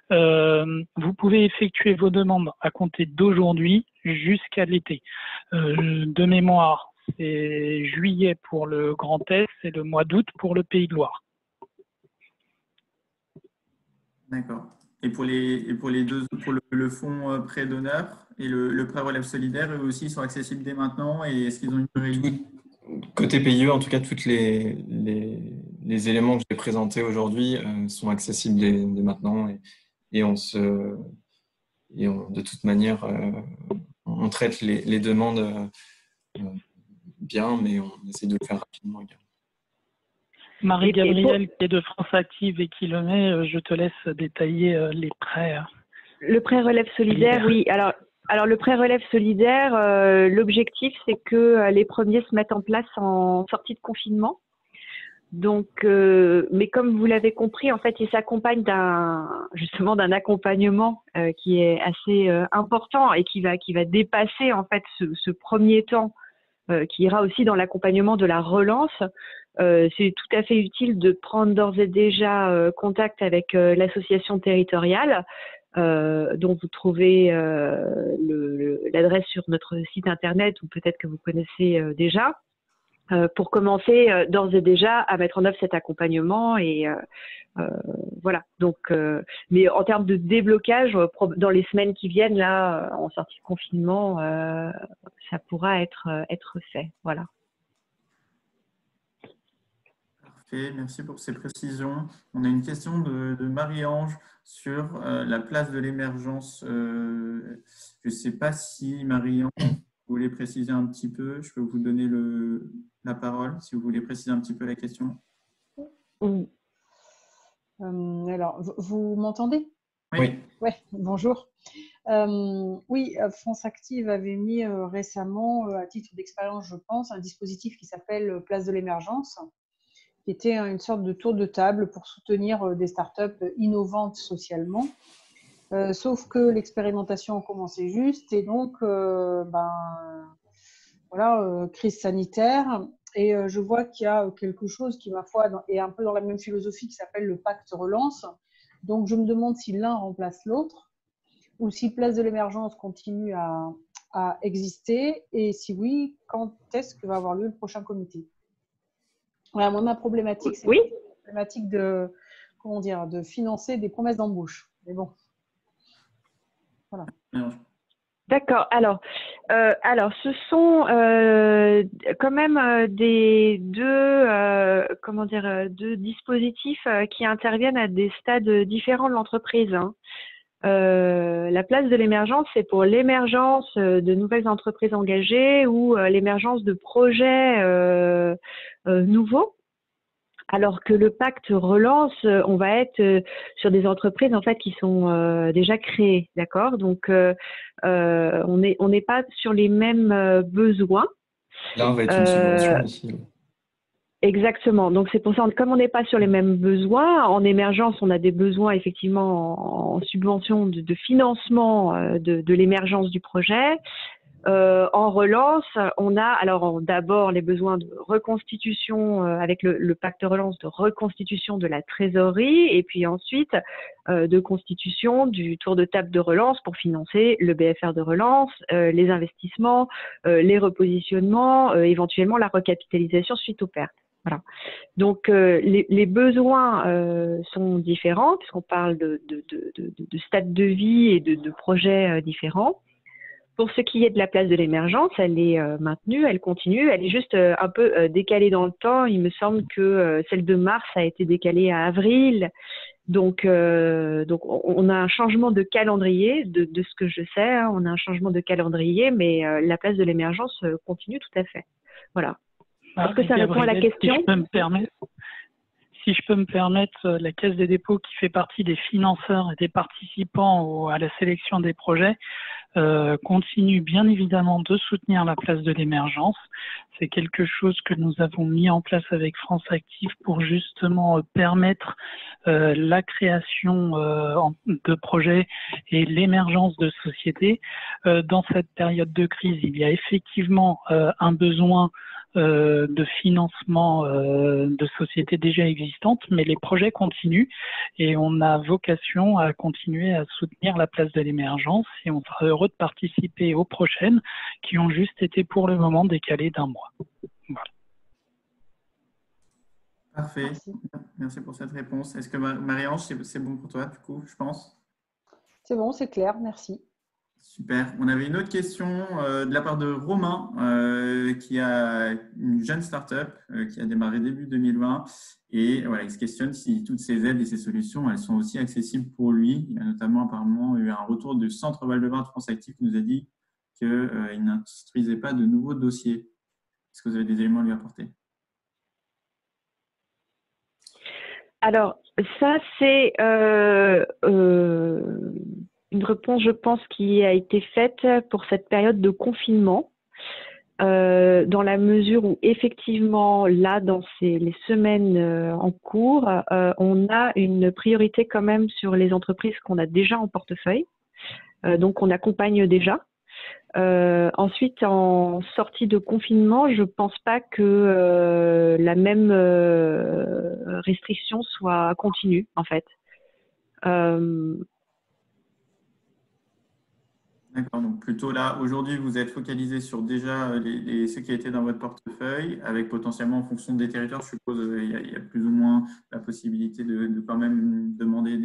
Vous pouvez effectuer vos demandes à compter d'aujourd'hui jusqu'à l'été. De mémoire, c'est juillet pour le Grand Est et le mois d'août pour le Pays de Loire. D'accord. Et pour le fonds prêt d'honneur et le prêt relève solidaire, eux aussi sont accessibles dès maintenant, et est-ce qu'ils ont une durée? Côté PIE, en tout cas, tous les éléments que j'ai présentés aujourd'hui sont accessibles dès maintenant, et de toute manière, on traite les demandes bien, mais on essaie de le faire rapidement également. Marie-Gabrielle, qui est de France Active et qui le met, je te laisse détailler les prêts. Le prêt relève solidaire, oui. Alors le prêt relève solidaire, l'objectif, c'est que les premiers se mettent en place en sortie de confinement. Donc, mais comme vous l'avez compris, en fait, il s'accompagne justement d'un accompagnement qui est assez important et qui va dépasser en fait ce premier temps, qui ira aussi dans l'accompagnement de la relance. C'est tout à fait utile de prendre d'ores et déjà contact avec l'association territoriale, dont vous trouvez l'adresse sur notre site internet, ou peut-être que vous connaissez déjà. pour commencer d'ores et déjà à mettre en œuvre cet accompagnement et voilà. Donc, mais en termes de déblocage, dans les semaines qui viennent là, en sortie de confinement, ça pourra être fait. Voilà. Parfait, merci pour ces précisions. On a une question de Marie-Ange sur la place de l'émergence. Je ne sais pas si Marie-Ange, vous voulez préciser un petit peu. Je peux vous donner la parole si vous voulez préciser un petit peu la question. Oui. Alors, vous m'entendez? Oui. Ouais, bonjour. Oui, France Active avait mis récemment, à titre d'expérience, je pense, un dispositif qui s'appelle Place de l'émergence, qui était une sorte de tour de table pour soutenir des startups innovantes socialement. Sauf que l'expérimentation a commencé juste et donc, voilà, crise sanitaire. Et je vois qu'il y a quelque chose qui, ma foi, est un peu dans la même philosophie qui s'appelle le pacte relance. Donc, je me demande si l'un remplace l'autre ou si Place de l'émergence continue à exister et si oui, quand est-ce que va avoir lieu le prochain comité? Voilà, moi, ma problématique, c'est Oui. la problématique de, comment dire, de financer des promesses d'embauche. Mais bon, voilà. D'accord. Alors, ce sont quand même deux dispositifs qui interviennent à des stades différents de l'entreprise, hein. La place de l'émergence, c'est pour l'émergence de nouvelles entreprises engagées ou l'émergence de projets nouveaux. Alors que le pacte relance, on va être sur des entreprises en fait qui sont déjà créées, d'accord. Donc on n'est pas sur les mêmes besoins. Là, on va être une subvention aussi. Exactement. Donc c'est pour ça, comme on n'est pas sur les mêmes besoins, en émergence, on a des besoins effectivement en subvention de financement de l'émergence du projet. En relance, on a alors d'abord les besoins de reconstitution avec le pacte relance, de reconstitution de la trésorerie, et puis ensuite de constitution du tour de table de relance pour financer le BFR de relance, les investissements, les repositionnements, éventuellement la recapitalisation suite aux pertes. Voilà. Donc les besoins sont différents puisqu'on parle de stades de vie et de projets différents. Pour ce qui est de la place de l'émergence, elle est maintenue, elle continue, elle est juste un peu décalée dans le temps. Il me semble que celle de mars a été décalée à avril. Donc on a un changement de calendrier, de ce que je sais, hein, on a un changement de calendrier, mais la place de l'émergence continue tout à fait. Voilà. Est-ce que ça répond à la question? Si je peux me permettre, la Caisse des dépôts qui fait partie des financeurs et des participants à la sélection des projets continue bien évidemment de soutenir la place de l'émergence. C'est quelque chose que nous avons mis en place avec France Active pour justement permettre la création de projets et l'émergence de sociétés. Dans cette période de crise, il y a effectivement un besoin de financement de sociétés déjà existantes, mais les projets continuent et on a vocation à continuer à soutenir la place de l'émergence et on sera heureux de participer aux prochaines qui ont juste été pour le moment décalées d'1 mois. Voilà. Parfait. Merci pour cette réponse. Est-ce que Marie-Ange, c'est bon pour toi, du coup, je pense? C'est bon, c'est clair, merci. Super. On avait une autre question de la part de Romain, qui a une jeune start-up qui a démarré début 2020. Et voilà, il se questionne si toutes ces aides et ces solutions, elles sont aussi accessibles pour lui. Il a notamment apparemment eu un retour du Centre Val-de-Marne de France Active qui nous a dit qu'il n'instruisait pas de nouveaux dossiers. Est-ce que vous avez des éléments à lui apporter? Alors, ça, c'est une réponse, je pense, qui a été faite pour cette période de confinement, dans la mesure où, effectivement, là, dans les semaines en cours, on a une priorité quand même sur les entreprises qu'on a déjà en portefeuille. Donc, on accompagne déjà. Ensuite, en sortie de confinement, je pense pas que la même restriction soit continue, en fait. D'accord, donc plutôt là, aujourd'hui, vous êtes focalisé sur déjà ce qui a été dans votre portefeuille, avec potentiellement, en fonction des territoires, je suppose, il y a plus ou moins la possibilité de quand même demander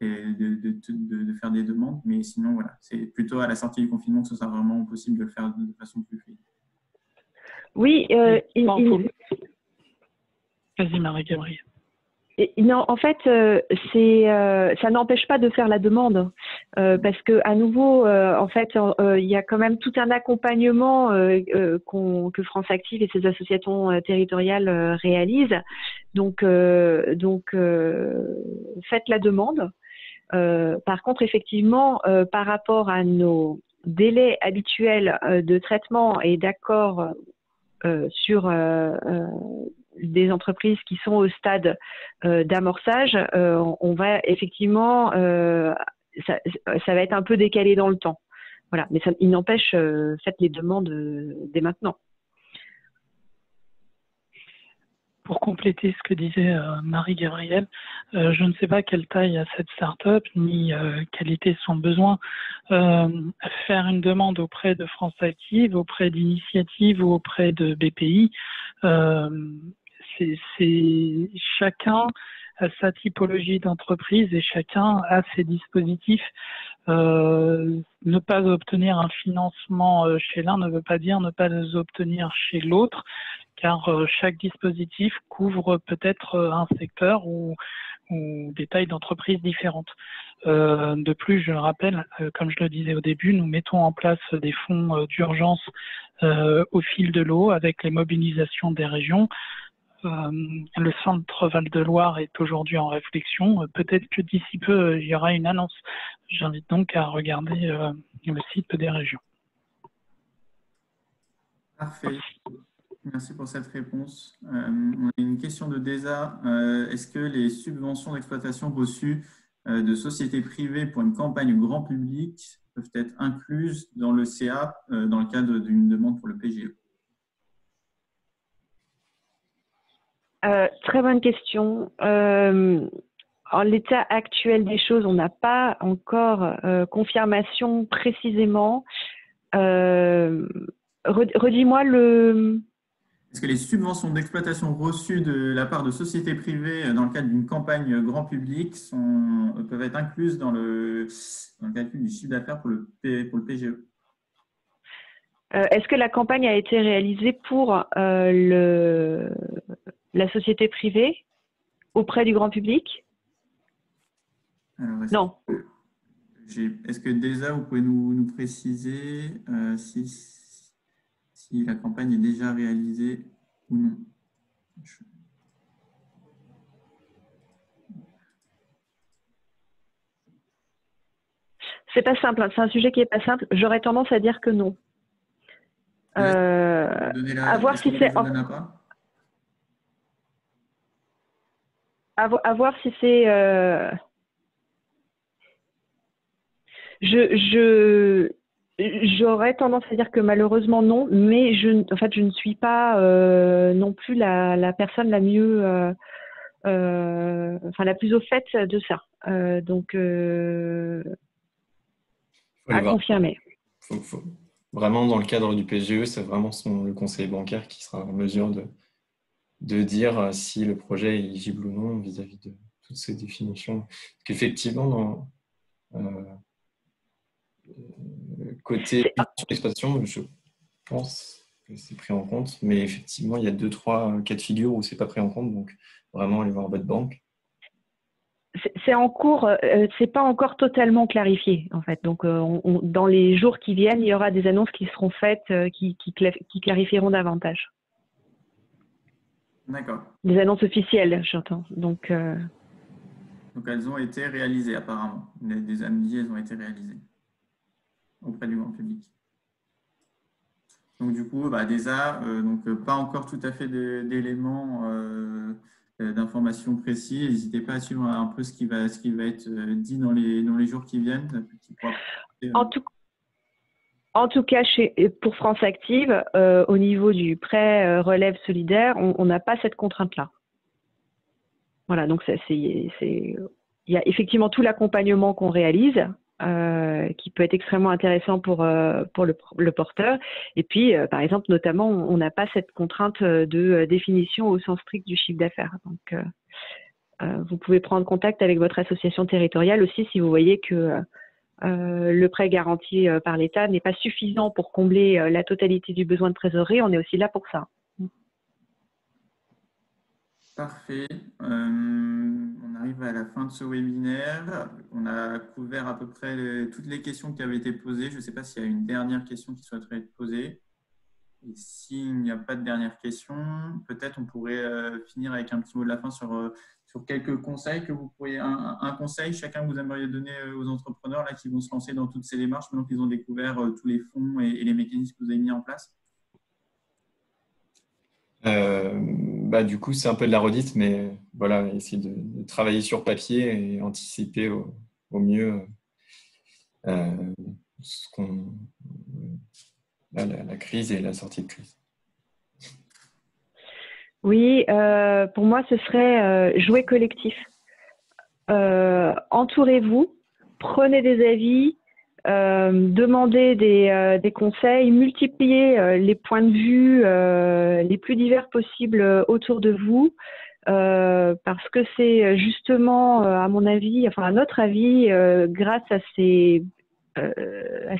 de faire des demandes, mais sinon, voilà, c'est plutôt à la sortie du confinement que ce sera vraiment possible de le faire de façon plus fluide. Oui, Vas-y, Marie-Gabrielle. non, en fait, ça n'empêche pas de faire la demande, parce que à nouveau, en fait, il y a quand même tout un accompagnement que France Active et ses associations territoriales réalisent. Donc, faites la demande. Par contre, effectivement, par rapport à nos délais habituels de traitement et d'accord sur des entreprises qui sont au stade d'amorçage, on va effectivement, ça va être un peu décalé dans le temps. Voilà, mais il n'empêche, faites les demandes dès maintenant. Pour compléter ce que disait Marie-Gabrielle, je ne sais pas quelle taille a cette start-up ni quel était son besoin. Faire une demande auprès de France Active, auprès d'Initiative ou auprès de BPI, c'est chacun a sa typologie d'entreprise et chacun a ses dispositifs. Ne pas obtenir un financement chez l'un ne veut pas dire ne pas les obtenir chez l'autre, car chaque dispositif couvre peut-être un secteur ou des tailles d'entreprises différentes. De plus, je le rappelle, comme je le disais au début, nous mettons en place des fonds d'urgence au fil de l'eau avec les mobilisations des régions. Le centre Val-de-Loire est aujourd'hui en réflexion. Peut-être que d'ici peu, il y aura une annonce. J'invite donc à regarder le site des régions. Parfait. Merci pour cette réponse. On a une question de DESA. Est-ce que les subventions d'exploitation reçues de sociétés privées pour une campagne grand public peuvent être incluses dans le CA dans le cadre d'une demande pour le PGE? Très bonne question. En l'état actuel des choses, on n'a pas encore confirmation précisément. Redis-moi le... Est-ce que les subventions d'exploitation reçues de la part de sociétés privées dans le cadre d'une campagne grand public peuvent être incluses dans le calcul du chiffre d'affaires pour le PGE? Est-ce que la campagne a été réalisée pour la société privée auprès du grand public? Alors, non. Est-ce que déjà vous pouvez nous préciser si la campagne est déjà réalisée ou non? C'est pas simple, hein. C'est un sujet qui est pas simple. J'aurais tendance à dire que non. À voir si c'est à voir si c'est j'aurais tendance à dire que malheureusement non, mais en fait je ne suis pas non plus la personne la mieux enfin la plus au fait de ça. Donc à confirmer. Vraiment, dans le cadre du PGE, c'est vraiment le conseiller bancaire qui sera en mesure de dire si le projet est éligible ou non vis-à-vis de toutes ces définitions. Parce qu'effectivement, côté exploitation, je pense que c'est pris en compte, mais effectivement, il y a 2-3 cas de figure où c'est pas pris en compte, donc vraiment aller voir votre banque. C'est en cours, c'est pas encore totalement clarifié en fait. Donc, dans les jours qui viennent, il y aura des annonces qui seront faites, qui clarifieront davantage. D'accord. Des annonces officielles, j'entends. Donc, elles ont été réalisées apparemment. Des AMDI, elles ont été réalisées auprès du grand public. Donc du coup, déjà, pas encore tout à fait d'éléments d'informations précis. N'hésitez pas à suivre un peu ce qui va être dit dans les jours qui viennent. En tout cas, pour France Active, au niveau du prêt relève solidaire, on n'a pas cette contrainte-là. Voilà, donc il y a effectivement tout l'accompagnement qu'on réalise, qui peut être extrêmement intéressant pour le porteur. Et puis, par exemple, notamment, on n'a pas cette contrainte de définition au sens strict du chiffre d'affaires. Donc, vous pouvez prendre contact avec votre association territoriale aussi si vous voyez que le prêt garanti par l'État n'est pas suffisant pour combler la totalité du besoin de trésorerie. On est aussi là pour ça. Parfait. On arrive à la fin de ce webinaire. On a couvert à peu près toutes les questions qui avaient été posées. Je ne sais pas s'il y a une dernière question qui souhaiterait être posée. Et s'il n'y a pas de dernière question, peut-être on pourrait finir avec un petit mot de la fin sur quelques conseils que vous pourriez… Un conseil, chacun que vous aimeriez donner aux entrepreneurs là, qui vont se lancer dans toutes ces démarches maintenant qu'ils ont découvert tous les fonds et les mécanismes que vous avez mis en place. Du coup, c'est un peu de la redite, mais voilà, essayer de travailler sur papier et anticiper au mieux la crise et la sortie de crise. Oui, pour moi, ce serait jouer collectif. Entourez-vous, prenez des avis, demandez des conseils, multipliez les points de vue les plus divers possibles autour de vous, parce que c'est justement, à mon avis, enfin à notre avis, grâce à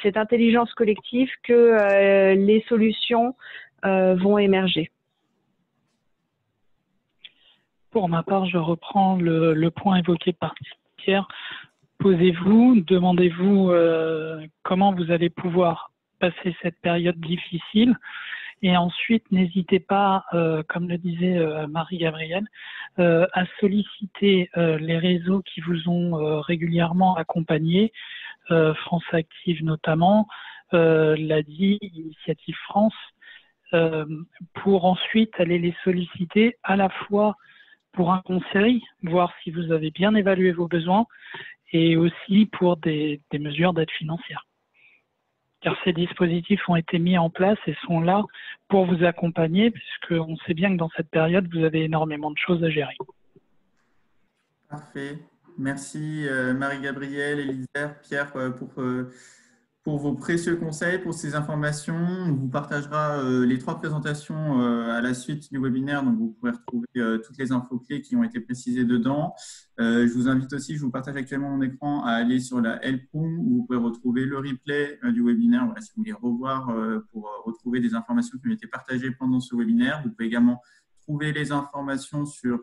cette intelligence collective que les solutions vont émerger. Pour ma part, je reprends le point évoqué par Pierre. Posez-vous, demandez-vous comment vous allez pouvoir passer cette période difficile. Et ensuite, n'hésitez pas, comme le disait Marie-Gabrielle, à solliciter les réseaux qui vous ont régulièrement accompagné, France Active notamment, l'ADI, Initiative France, pour ensuite aller les solliciter à la fois pour un conseil, voir si vous avez bien évalué vos besoins, et aussi pour des mesures d'aide financière. Car ces dispositifs ont été mis en place et sont là pour vous accompagner, puisqu'on sait bien que dans cette période, vous avez énormément de choses à gérer. Parfait. Merci Marie-Gabrielle, Elisabeth, Pierre pour vos précieux conseils, pour ces informations. On vous partagera les 3 présentations à la suite du webinaire, donc vous pourrez retrouver toutes les infos clés qui ont été précisées dedans. Je vous invite aussi, je vous partage actuellement mon écran, à aller sur la Help Room où vous pouvez retrouver le replay du webinaire. Voilà, si vous voulez revoir pour retrouver des informations qui ont été partagées pendant ce webinaire. Vous pouvez également trouver les informations sur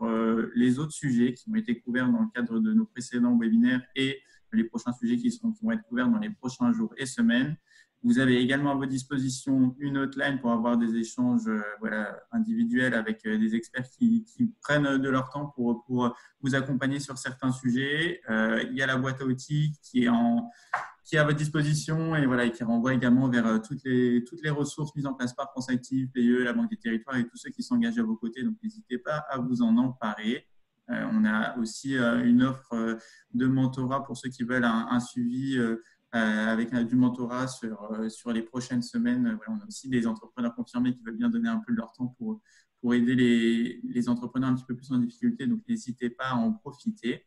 les autres sujets qui ont été couverts dans le cadre de nos précédents webinaires et les prochains sujets qui vont être couverts dans les prochains jours et semaines. Vous avez également à votre disposition une hotline pour avoir des échanges individuels avec des experts qui prennent de leur temps pour vous accompagner sur certains sujets. Il y a la boîte à outils qui est à votre disposition et qui renvoie également vers toutes les ressources mises en place par France Active, PE, la Banque des Territoires et tous ceux qui s'engagent à vos côtés. Donc, n'hésitez pas à vous en emparer. On a aussi une offre de mentorat pour ceux qui veulent un suivi avec du mentorat sur les prochaines semaines. On a aussi des entrepreneurs confirmés qui veulent bien donner un peu de leur temps pour aider les entrepreneurs un petit peu plus en difficulté. Donc, n'hésitez pas à en profiter.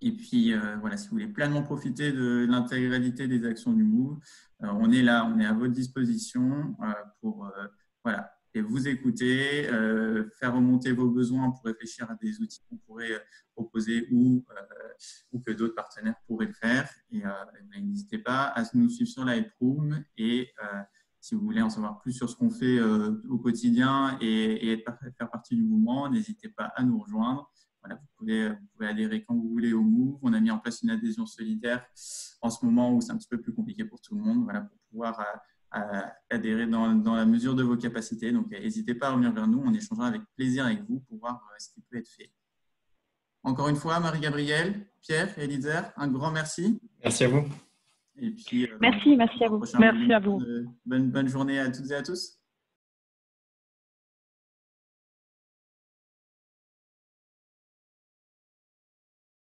Et puis, si vous voulez pleinement profiter de l'intégralité des actions du Move, on est là, on est à votre disposition pour et vous écouter, faire remonter vos besoins pour réfléchir à des outils qu'on pourrait proposer ou que d'autres partenaires pourraient le faire. Et n'hésitez pas à nous suivre sur la Help Room et si vous voulez en savoir plus sur ce qu'on fait au quotidien et faire partie du mouvement, n'hésitez pas à nous rejoindre. Voilà, vous pouvez adhérer quand vous voulez au Move. On a mis en place une adhésion solidaire en ce moment où c'est un petit peu plus compliqué pour tout le monde, pour pouvoir adhérer dans la mesure de vos capacités. Donc, n'hésitez pas à revenir vers nous. On échangera avec plaisir avec vous pour voir ce qui peut être fait. Encore une fois, Marie-Gabrielle, Pierre et Elisabeth, un grand merci. Merci à vous. Et puis, merci à vous. Merci à vous. Bonne journée à toutes et à tous.